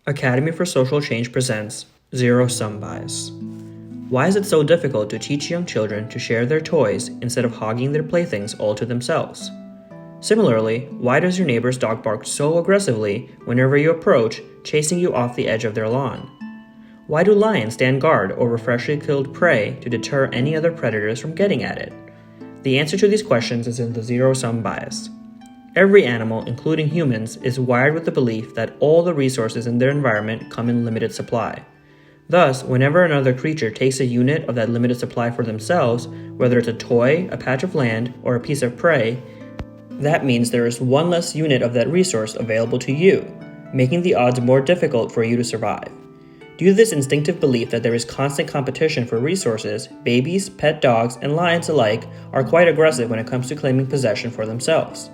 Academy for Social Change presents Zero-Sum Bias. Why is it so difficult to teach young children to share their toys instead of hogging their playthings all to themselves? Similarly, why does your neighbor's dog bark so aggressively whenever you approach, chasing you off the edge of their lawn? Why do lions stand guard over freshly killed prey to deter any other predators from getting at it? The answer to these questions is in the zero-sum bias. Every animal, including humans, is wired with the belief that all the resources in their environment come in limited supply. Thus, whenever another creature takes a unit of that limited supply for themselves, whether it's a toy, a patch of land, or a piece of prey, that means there is one less unit of that resource available to you, making the odds more difficult for you to survive. Due to this instinctive belief that there is constant competition for resources, babies, pet dogs, and lions alike are quite aggressive when it comes to claiming possession for themselves.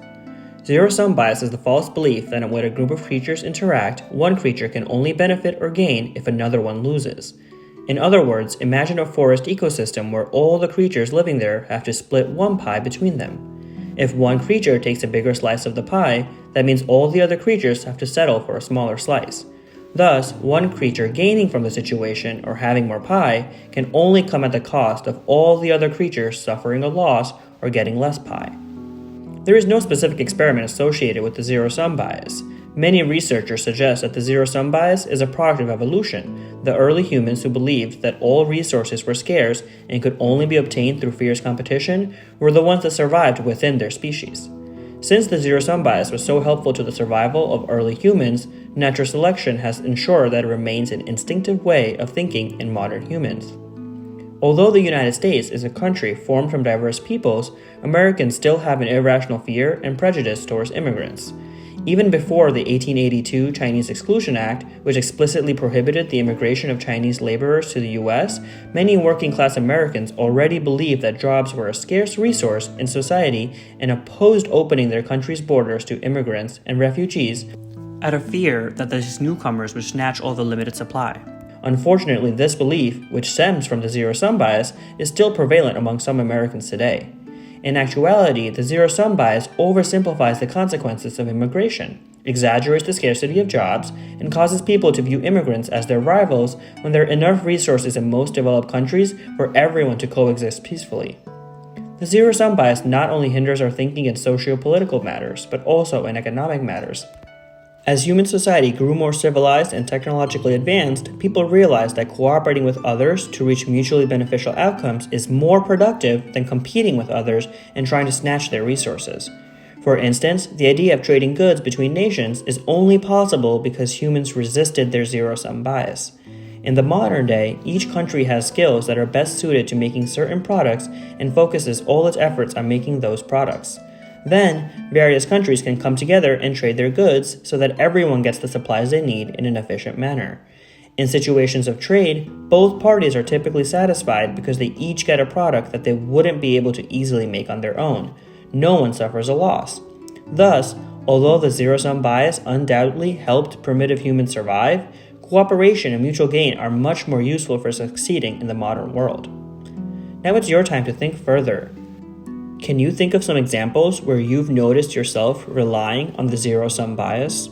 Zero-sum bias is the false belief that when a group of creatures interact, one creature can only benefit or gain if another one loses. In other words, imagine a forest ecosystem where all the creatures living there have to split one pie between them. If one creature takes a bigger slice of the pie, that means all the other creatures have to settle for a smaller slice. Thus, one creature gaining from the situation or having more pie can only come at the cost of all the other creatures suffering a loss or getting less pie. There is no specific experiment associated with the zero-sum bias. Many researchers suggest that the zero-sum bias is a product of evolution. The early humans who believed that all resources were scarce and could only be obtained through fierce competition were the ones that survived within their species. Since the zero-sum bias was so helpful to the survival of early humans, natural selection has ensured that it remains an instinctive way of thinking in modern humans. Although the United States is a country formed from diverse peoples, Americans still have an irrational fear and prejudice towards immigrants. Even before the 1882 Chinese Exclusion Act, which explicitly prohibited the immigration of Chinese laborers to the U.S., many working-class Americans already believed that jobs were a scarce resource in society and opposed opening their country's borders to immigrants and refugees out of fear that these newcomers would snatch all the limited supply. Unfortunately, this belief, which stems from the zero-sum bias, is still prevalent among some Americans today. In actuality, the zero-sum bias oversimplifies the consequences of immigration, exaggerates the scarcity of jobs, and causes people to view immigrants as their rivals when there are enough resources in most developed countries for everyone to coexist peacefully. The zero-sum bias not only hinders our thinking in socio-political matters, but also in economic matters. As human society grew more civilized and technologically advanced, people realized that cooperating with others to reach mutually beneficial outcomes is more productive than competing with others and trying to snatch their resources. For instance, the idea of trading goods between nations is only possible because humans resisted their zero-sum bias. In the modern day, each country has skills that are best suited to making certain products and focuses all its efforts on making those products. Then, various countries can come together and trade their goods so that everyone gets the supplies they need in an efficient manner. In situations of trade, both parties are typically satisfied because they each get a product that they wouldn't be able to easily make on their own. No one suffers a loss. Thus, although the zero-sum bias undoubtedly helped primitive humans survive, cooperation and mutual gain are much more useful for succeeding in the modern world. Now it's your time to think further. Can you think of some examples where you've noticed yourself relying on the zero-sum bias?